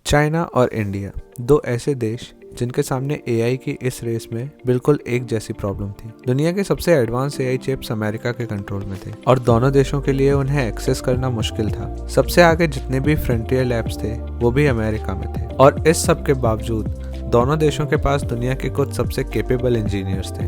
China और India, दो ऐसे देश जिनके सामने एआई की इस रेस में बिल्कुल एक जैसी प्रॉब्लम थी। दुनिया के सबसे एडवांस एआई चिप्स अमेरिका के कंट्रोल में थे और दोनों देशों के लिए उन्हें एक्सेस करना मुश्किल था। सबसे आगे जितने भी फ्रंटियर लैब्स थे वो भी अमेरिका में थे और इस सब के बावजूद दोनों देशों के पास दुनिया के कुछ सबसे केपेबल इंजीनियर्स थे।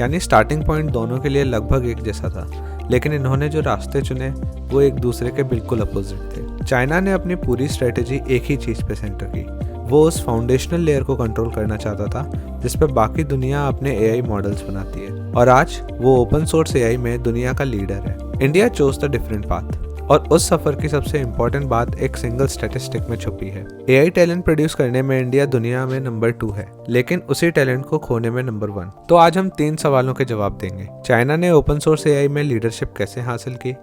यानी स्टार्टिंग पॉइंट दोनों के लिए लगभग एक जैसा था, लेकिन इन्होंने जो रास्ते चुने वो एक दूसरे के बिल्कुल अपोजिट थे। चाइना ने अपनी पूरी स्ट्रेटेजी एक ही चीज़ पे सेंटर की। वो उस फाउंडेशनल लेयर को कंट्रोल करना चाहता था जिस पे बाकी दुनिया अपने एआई मॉडल्स बनाती है, और आज वो ओपन सोर्स एआई में दुनिया का लीडर है। India chose the different path, और उस सफर की सबसे इम्पोर्टेंट बात एक सिंगल स्टैटिस्टिक में छुपी है। एआई टैलेंट प्रोड्यूस करने में इंडिया दुनिया में नंबर 2 है, लेकिन उसी टैलेंट को खोने में नंबर 1। तो आज हम 3 सवालों के जवाब देंगे। चाइना ने ओपन सोर्स एआई में लीडरशिप कैसे हासिल की,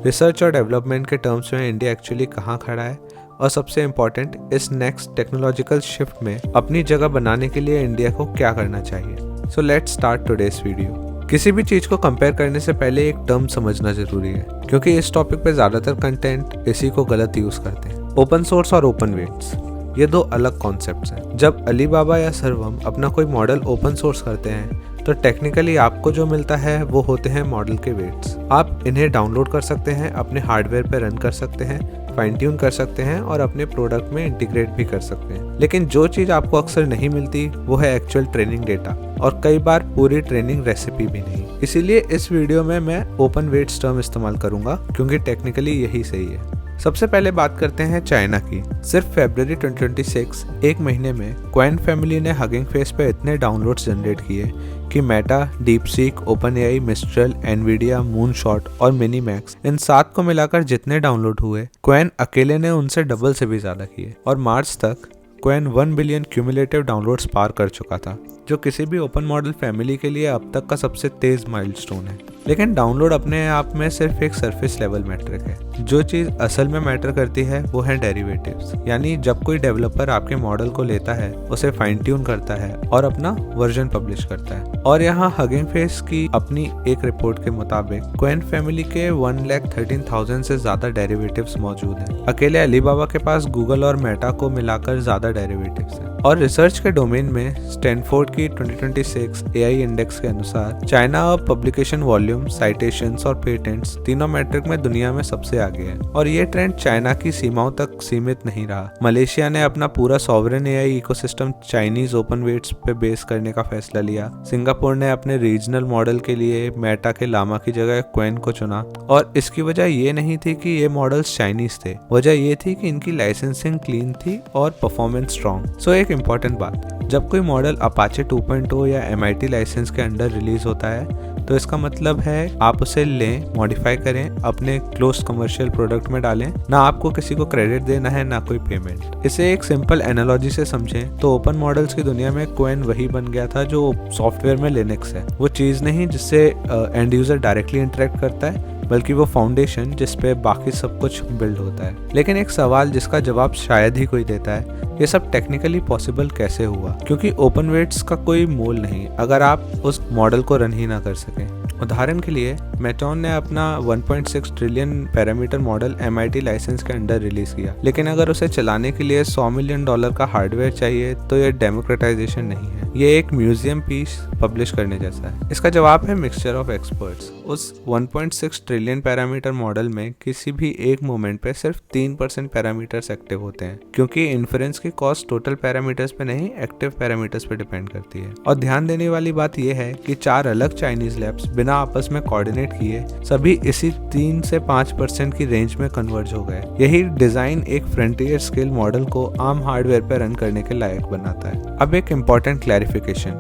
रिसर्च और डेवलपमेंट के टर्म्स में इंडिया एक्चुअली कहाँ खड़ा है, और सबसे इम्पोर्टेंट, इस नेक्स्ट टेक्नोलॉजिकल शिफ्ट में अपनी जगह बनाने के लिए इंडिया को क्या करना चाहिए। So let's start today's video. किसी भी चीज को कंपेयर करने से पहले एक टर्म समझना जरूरी है, क्योंकि इस टॉपिक पे ज्यादातर कंटेंट इसी को गलत यूज करते हैं। ओपन सोर्स और ओपन वेट्स, ये दो अलग कॉन्सेप्ट्स हैं। जब अलीबाबा या सर्वम अपना कोई मॉडल ओपन सोर्स करते हैं तो टेक्निकली आपको जो मिलता है वो होते हैं मॉडल के वेट्स। आप इन्हें डाउनलोड कर सकते हैं, अपने हार्डवेयर पे रन कर सकते हैं, फाइन ट्यून कर सकते हैं और अपने प्रोडक्ट में इंटीग्रेट भी कर सकते हैं। लेकिन जो चीज़ आपको अक्सर नहीं मिलती वो है एक्चुअल ट्रेनिंग डेटा, और कई बार पूरी ट्रेनिंग रेसिपी भी नहीं। इसीलिए इस वीडियो में मैं ओपन वेट्स टर्म इस्तेमाल करूंगा, क्योंकि टेक्निकली यही सही है। सबसे पहले बात करते हैं चाइना की। सिर्फ फरवरी 2026, एक महीने में क्वेन फैमिली ने हगिंग फेस पे इतने डाउनलोड्स जनरेट किए कि Meta, DeepSeek, open AI, mistral, Nvidia, moonshot और मिनीमैक्स, इन 7 को मिलाकर जितने डाउनलोड हुए, क्वेन अकेले ने उनसे डबल से भी ज्यादा किए। और मार्च तक क्वेन 1 बिलियन क्यूमुलेटिव डाउनलोड्स पार कर चुका था, जो किसी भी ओपन मॉडल फैमिली के लिए अब तक का सबसे तेज माइलस्टोन है। लेकिन डाउनलोड अपने आप में सिर्फ एक सरफेस लेवल मैट्रिक है। जो चीज असल में मैटर करती है वो है डेरिवेटिव्स, यानी जब कोई डेवलपर आपके मॉडल को लेता है, उसे फाइन ट्यून करता है और अपना वर्जन पब्लिश करता है। और यहाँ हगिंग फेस की अपनी एक रिपोर्ट के मुताबिक क्वेन फैमिली के 1,13,000 से ज्यादा डेरिवेटिव्स मौजूद हैं। अकेले अलीबाबा के पास गूगल और मेटा को मिलाकर ज्यादा डेरिवेटिव्स हैं। और रिसर्च के डोमेन में स्टैनफोर्ड की 2026 एआई इंडेक्स के अनुसार चाइना अब पब्लिकेशन वॉल्यूम, साइटेशंस और पेटेंट्स तीनों मैट्रिक में दुनिया में सबसे आगे है। और ये ट्रेंड चाइना की सीमाओं तक सीमित नहीं रहा। मलेशिया ने अपना पूरा sovereign AI ecosystem Chinese open weights पे बेस करने का फैसला लिया। सिंगापुर ने अपने रीजनल मॉडल के लिए मेटा के लामा की जगह क्वेन को चुना, और इसकी वजह ये नहीं थी कि ये मॉडल्स चाइनीज थे, वजह ये थी कि इनकी लाइसेंसिंग क्लीन थी और परफॉर्मेंस स्ट्रॉन्ग। सो एक इम्पॉर्टेंट बात, जब कोई मॉडल अपाचे 2.0 या MIT लाइसेंस के अंडर रिलीज होता है तो इसका मतलब है आप उसे लें, मॉडिफाई करें, अपने क्लोज कमर्शियल प्रोडक्ट में डालें। ना आपको किसी को क्रेडिट देना है, ना कोई पेमेंट। इसे एक सिंपल एनालॉजी से समझें तो ओपन मॉडल्स की दुनिया में क्वेन वही बन गया था जो सॉफ्टवेयर में लिनक्स है। वो चीज़ नहीं जिससे एंड यूजर डायरेक्टली इंटरेक्ट करता है, बल्कि वो फाउंडेशन जिस पे बाकी सब कुछ बिल्ड होता है। लेकिन एक सवाल जिसका जवाब शायद ही कोई देता है, ये सब टेक्निकली पॉसिबल कैसे हुआ? क्योंकि ओपन वेट्स का कोई मोल नहीं अगर आप उस मॉडल को रन ही ना कर सकें। उदाहरण के लिए मेटॉन ने अपना 1.6 trillion parameter model MIT license के अंडर रिलीज किया, लेकिन अगर उसे चलाने के लिए $100 मिलियन का हार्डवेयर चाहिए तो ये डेमोक्रेटाइजेशन नहीं है, ये एक म्यूजियम पीस पब्लिश करने जैसा है। इसका जवाब है मिक्सचर ऑफ एक्सपर्ट्स। उस 1.6 ट्रिलियन पैरामीटर मॉडल में किसी भी एक मोमेंट पे सिर्फ 3% पैरामीटर्स एक्टिव होते हैं, क्योंकि इन्फ्रेंस की कॉस्ट टोटल पैरामीटर्स पे नहीं, एक्टिव पैरामीटर्स पे डिपेंड करती है। और ध्यान देने वाली बात यह है कि 4 अलग चाइनीज लैब्स बिना आपस में कोऑर्डिनेट किए सभी इसी 3 से 5% की रेंज में कन्वर्ज हो गए। यही डिजाइन एक फ्रंटियर स्केल मॉडल को आम हार्डवेयर पर रन करने के लायक बनाता है। अब एक इम्पॉर्टेंट क्लैरिफिकेशन,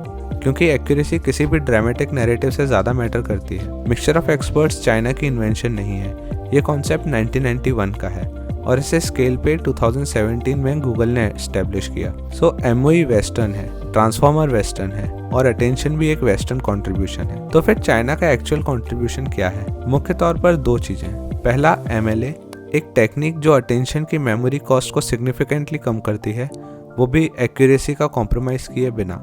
क्योंकि एक्यूरेसी किसी भी ड्रामेटिक नैरेटिव से ज्यादा मैटर करती है। मिक्सचर ऑफ एक्सपर्ट्स चाइना की इन्वेंशन नहीं है, ये कॉन्सेप्ट 1991 का है और इसे स्केल पे 2017 में गूगल ने एस्टेब्लिश किया। सो MOE वेस्टर्न है, ट्रांसफॉर्मर वेस्टर्न है और अटेंशन भी एक वेस्टर्न कंट्रीब्यूशन है। तो फिर चाइना का एक्चुअल कंट्रीब्यूशन क्या है? मुख्य तौर पर 2 चीजें। पहला MLA, एक टेक्निक जो अटेंशन की मेमोरी कॉस्ट को सिग्निफिकेंटली कम करती है, वो भी एक्यूरेसी का कॉम्प्रोमाइज किए बिना।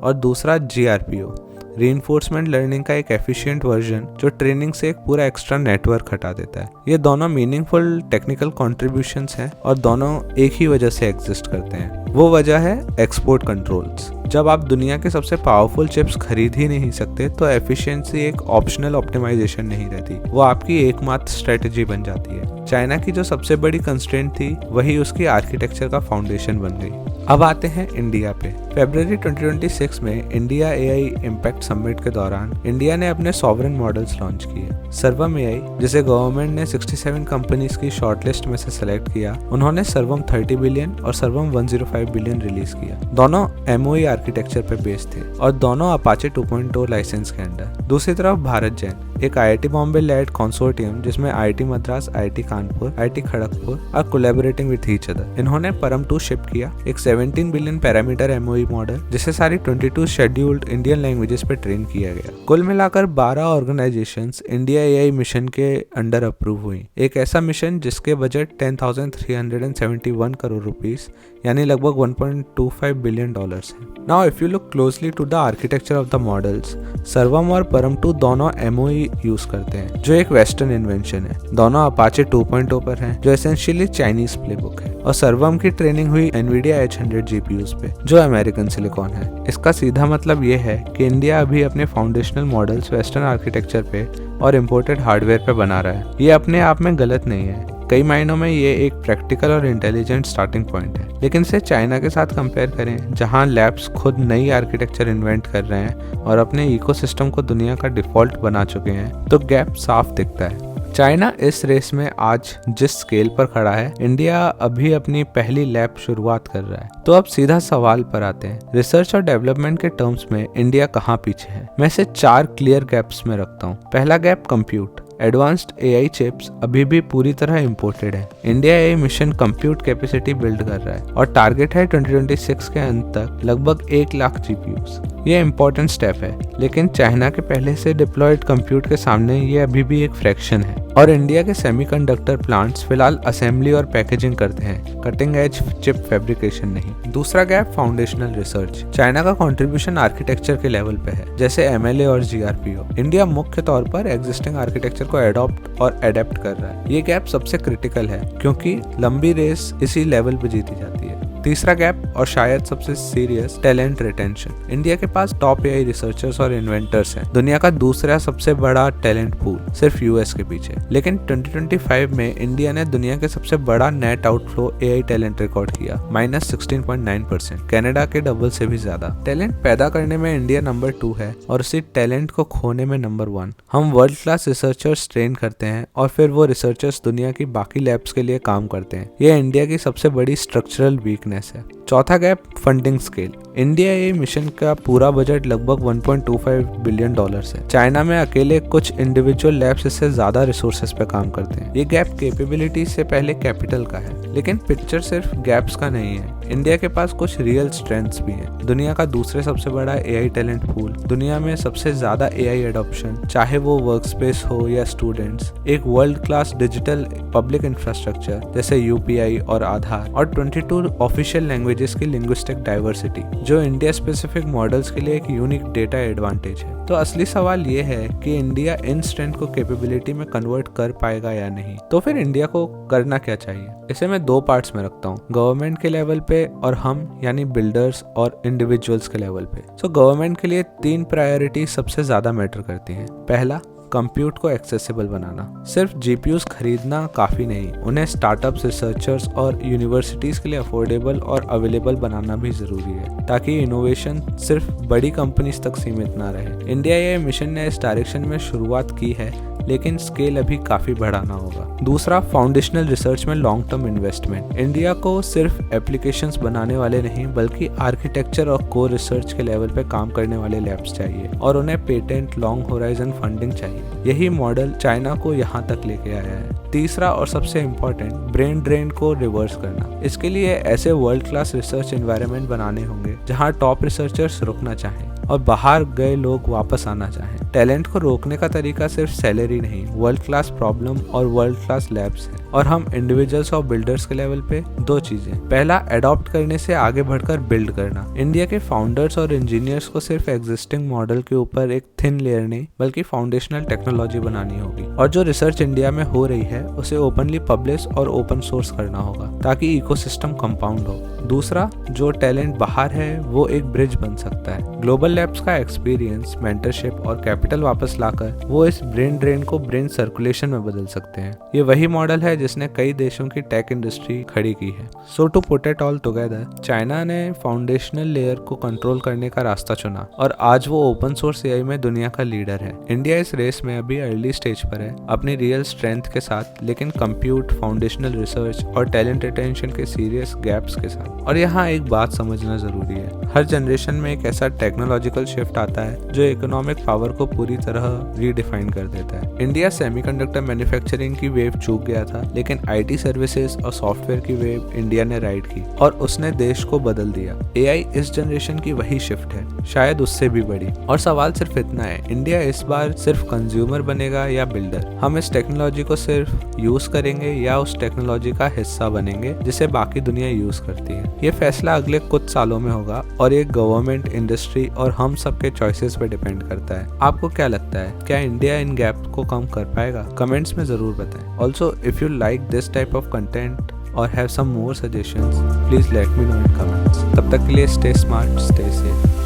और दूसरा GRPO, रीइंफोर्समेंट लर्निंग का एक एफिशिएंट वर्जन जो ट्रेनिंग से एक पूरा एक्स्ट्रा नेटवर्क हटा देता है। ये दोनों मीनिंगफुल टेक्निकल कॉन्ट्रीब्यूशंस हैं और दोनों एक ही वजह से एग्जिस्ट करते हैं। वो वजह है एक्सपोर्ट कंट्रोल्स। जब आप दुनिया के सबसे पावरफुल चिप्स खरीद ही नहीं सकते तो एफिशिएंसी एक ऑप्शनल ऑप्टिमाइजेशन नहीं रहती, वो आपकी एकमात्र स्ट्रेटेजी बन जाती है। चाइना की जो सबसे बड़ी कंस्ट्रेंट थी वही उसकी आर्किटेक्चर का फाउंडेशन बन गई। अब आते हैं इंडिया पे। फरवरी 2026 में इंडिया एआई इम्पैक्ट समिट के दौरान इंडिया ने अपने सॉवरेन मॉडल्स लॉन्च किए। सर्वम एआई, जिसे गवर्नमेंट ने 67 कंपनीज की शॉर्टलिस्ट में से सेलेक्ट किया, उन्होंने सर्वम 30 बिलियन और सर्वम 105 बिलियन रिलीज किया। दोनों एमओई आर्किटेक्चर पे बेस्ड थे और दोनों अपाचे 2.0 लाइसेंस के अंडर। दूसरी तरफ भारत जेन, एक आईआईटी बॉम्बे लेड कंसोर्टियम जिसमें IIT Madras, IIT Kanpur, IIT Kharagpur are collaborating with each other. इन्होंने परम 2 शिप किया, एक 17 बिलियन पैरामीटर एमओई मॉडल जिसे सारी 22 शेड्यूल्ड इंडियन लैंग्वेजेस पे ट्रेन किया गया। कुल मिलाकर 12 ऑर्गेनाइजेशंस इंडिया एआई मिशन के अंडर अप्रूव हुई। एक ऐसा मिशन जिसके बजट 10,371 करोड़ रुपीस यानी लगभग 1.25 बिलियन डॉलर्स है। Now if you look closely to the architecture of the models, Sarvam और परम 2 दोनों एमओई यूज करते हैं जो एक वेस्टर्न इन्वेंशन है। दोनों अपाचे 2.0 पर हैं जो एसेंशियली चाइनीज प्लेबुक है और सर्वम की ट्रेनिंग हुई एनवीडिया H100 जीपीयूज पे जो अमेरिकन सिलिकॉन है। इसका सीधा मतलब ये है कि इंडिया अभी अपने फाउंडेशनल मॉडल्स वेस्टर्न आर्किटेक्चर पे और इम्पोर्टेड हार्डवेयर पे बना रहा है। ये अपने आप में गलत नहीं है, कई मायनों में ये एक प्रैक्टिकल और इंटेलिजेंट स्टार्टिंग पॉइंट है। लेकिन इसे चाइना के साथ कंपेयर करें जहां लैब्स खुद नई आर्किटेक्चर इन्वेंट कर रहे हैं और अपने इकोसिस्टम को दुनिया का डिफॉल्ट बना चुके हैं, तो गैप साफ दिखता है। चाइना इस रेस में आज जिस स्केल पर खड़ा है, इंडिया अभी अपनी पहली लैब शुरुआत कर रहा है। तो अब सीधा सवाल पर आते हैं, रिसर्च और डेवलपमेंट के टर्म्स में इंडिया कहाँ पीछे है? मैं इसे 4 क्लियर गैप्स में रखता हूँ। पहला gap compute. Advanced AI chips अभी भी पूरी तरह इम्पोर्टेड है। India AI mission compute capacity build कर रहा है और टारगेट है 2026 के अंत तक लगभग 1 लाख जीपीयूज। ये इम्पोर्टेंट स्टेप है, लेकिन चाइना के पहले से डिप्लॉयड कंप्यूट के सामने ये अभी भी एक फ्रैक्शन है। और इंडिया के सेमीकंडक्टर प्लांट्स फिलहाल असेंबली और पैकेजिंग करते हैं, कटिंग एज चिप फैब्रिकेशन नहीं। दूसरा गैप फाउंडेशनल रिसर्च। चाइना का कंट्रीब्यूशन आर्किटेक्चर के लेवल पे है, जैसे एमएलए और जीआरपीओ। इंडिया मुख्य तौर पर एग्जिस्टिंग आर्किटेक्चर को एडॉप्ट और एडेप्ट कर रहा है। ये गैप सबसे क्रिटिकल है क्योंकि लंबी रेस इसी लेवल पे जीती जाती है। तीसरा गैप और शायद सबसे सीरियस, टैलेंट रिटेंशन। इंडिया के पास टॉप एआई रिसर्चर्स और इन्वेंटर्स हैं, दुनिया का दूसरा सबसे बड़ा टैलेंट पूल सिर्फ यूएस के पीछे। लेकिन 2025 में इंडिया ने दुनिया के सबसे बड़ा net outflow AI talent record किया, -16.9%, कनाडा के डबल से भी ज्यादा। टैलेंट पैदा करने में इंडिया नंबर 2 है और उसी टैलेंट को खोने में नंबर 1। हम वर्ल्ड क्लास रिसर्चर्स ट्रेन करते हैं और फिर वो रिसर्चर्स दुनिया की बाकी लैब्स के लिए काम करते हैं। यह इंडिया की सबसे बड़ी स्ट्रक्चरल वीकनेस है। चौथा गैप फंडिंग स्केल। इंडिया ए मिशन का पूरा बजट लगभग 1.25 बिलियन डॉलर्स है। चाइना में अकेले कुछ इंडिविजुअल लैब्स इससे ज्यादा रिसोर्सेज पे काम करते हैं। ये गैप कैपेबिलिटी से पहले कैपिटल का है, लेकिन पिक्चर सिर्फ गैप्स का नहीं है। इंडिया के पास कुछ रियल स्ट्रेंथ्स भी हैं। दुनिया का दूसरे सबसे बड़ा एआई टैलेंट पूल, दुनिया में सबसे ज्यादा एआई एडॉप्शन, चाहे वो वर्कस्पेस हो या स्टूडेंट्स, एक world class digital public infrastructure जैसे यूपीआई और आधार, और 22 ऑफिशियल लैंग्वेजेस की लिंग्विस्टिक डाइवर्सिटी जो इंडिया स्पेसिफिक मॉडल्स के लिए एक यूनिक डेटा एडवांटेज है। तो असली सवाल ये है कि इंडिया इन स्ट्रेंथ को कैपेबिलिटी में कन्वर्ट कर पाएगा या नहीं। तो फिर इंडिया को करना क्या चाहिए? इसे मैं 2 पार्ट्स में रखता हूँ, गवर्नमेंट के लेवल पे और हम यानी बिल्डर्स और इंडिविजुअल्स के लेवल पे। सो गवर्नमेंट के लिए 3 प्रायोरिटी सबसे ज्यादा मैटर करती हैं। पहला, कंप्यूट को एक्सेसिबल बनाना। सिर्फ जीपीयूज खरीदना काफी नहीं, उन्हें स्टार्टअप्स, रिसर्चर्स और यूनिवर्सिटीज के लिए अफोर्डेबल और अवेलेबल बनाना भी जरूरी है, ताकि इनोवेशन सिर्फ बड़ी कंपनीज तक सीमित ना रहे। इंडिया ये मिशन ने इस डायरेक्शन में शुरुआत की है, लेकिन स्केल अभी काफी बढ़ाना होगा। दूसरा, फाउंडेशनल रिसर्च में लॉन्ग टर्म इन्वेस्टमेंट। इंडिया को सिर्फ एप्लीकेशंस बनाने वाले नहीं, बल्कि आर्किटेक्चर और कोर रिसर्च के लेवल पे काम करने वाले लैब्स चाहिए और उन्हें पेटेंट, लॉन्ग होराइजन फंडिंग चाहिए। यही मॉडल चाइना को यहाँ तक लेके आया है। तीसरा और सबसे इम्पोर्टेंट, ब्रेन ड्रेन को रिवर्स करना। इसके लिए ऐसे वर्ल्ड क्लास रिसर्च एनवायरनमेंट बनाने होंगे जहाँ टॉप रिसर्चर्स रुकना चाहें और बाहर गए लोग वापस आना चाहें। टैलेंट को रोकने का तरीका सिर्फ सैलरी नहीं, वर्ल्ड क्लास प्रॉब्लम और वर्ल्ड क्लास लैब्स है। और हम इंडिविजुअल्स और बिल्डर्स के लेवल पे दो चीजें। पहला, अडॉप्ट करने से आगे बढ़कर बिल्ड करना। इंडिया के फाउंडर्स और इंजीनियर्स को सिर्फ एग्जिस्टिंग मॉडल के ऊपर एक थिन लेयर नहीं बल्कि फाउंडेशनल टेक्नोलॉजी बनानी होगी, और जो रिसर्च इंडिया में हो रही है उसे ओपनली पब्लिश और ओपन सोर्स करना होगा ताकि इकोसिस्टम कंपाउंड हो। दूसरा, जो टैलेंट बाहर है वो एक ब्रिज बन सकता है। ग्लोबल लैब्स का एक्सपीरियंस, मेंटरशिप और कैपिटल वापस लाकर वो इस ब्रेन ड्रेन को ब्रेन सर्कुलेशन में बदल सकते हैं। ये वही मॉडल है जिसने कई देशों की टेक इंडस्ट्री खड़ी की है। So to put it all together, China ने फाउंडेशनल लेयर को कंट्रोल करने का रास्ता चुना और आज वो ओपन सोर्स एआई में दुनिया का लीडर है। इंडिया इस रेस में अभी अर्ली स्टेज पर है, अपनी रियल स्ट्रेंथ के साथ, लेकिन कंप्यूट, फाउंडेशनल रिसर्च और टैलेंट रिटेंशन के सीरियस गैप्स के साथ। और यहाँ एक बात समझना जरूरी है, हर जनरेशन में एक ऐसा टेक्नोलॉजिकल शिफ्ट आता है जो इकोनॉमिक पावर को पूरी तरह रीडिफाइन कर देता है। इंडिया सेमीकंडक्टर मैन्युफैक्चरिंग की वेव चूक गया था, लेकिन आईटी सर्विसेज और सॉफ्टवेयर की वेव इंडिया ने राइड की और उसने देश को बदल दिया। एआई इस जनरेशन की वही शिफ्ट है, शायद उससे भी बड़ी। और सवाल सिर्फ इतना है, इंडिया इस बार सिर्फ कंज्यूमर बनेगा या बिल्डर? हम इस टेक्नोलॉजी को सिर्फ यूज करेंगे या उस टेक्नोलॉजी का हिस्सा बनेंगे जिसे बाकी दुनिया यूज करती है? ये फैसला अगले कुछ सालों में होगा और ये गवर्नमेंट, इंडस्ट्री और हम सबके चॉइसेस पे डिपेंड करता है। आपको क्या लगता है, क्या इंडिया इन गैप को कम कर पाएगा? कमेंट्स में जरूर बताएं। Also if you like this type of content और have some more suggestions, please let me know in comments. तब तक के लिए स्टे स्मार्ट, स्टे सेफ।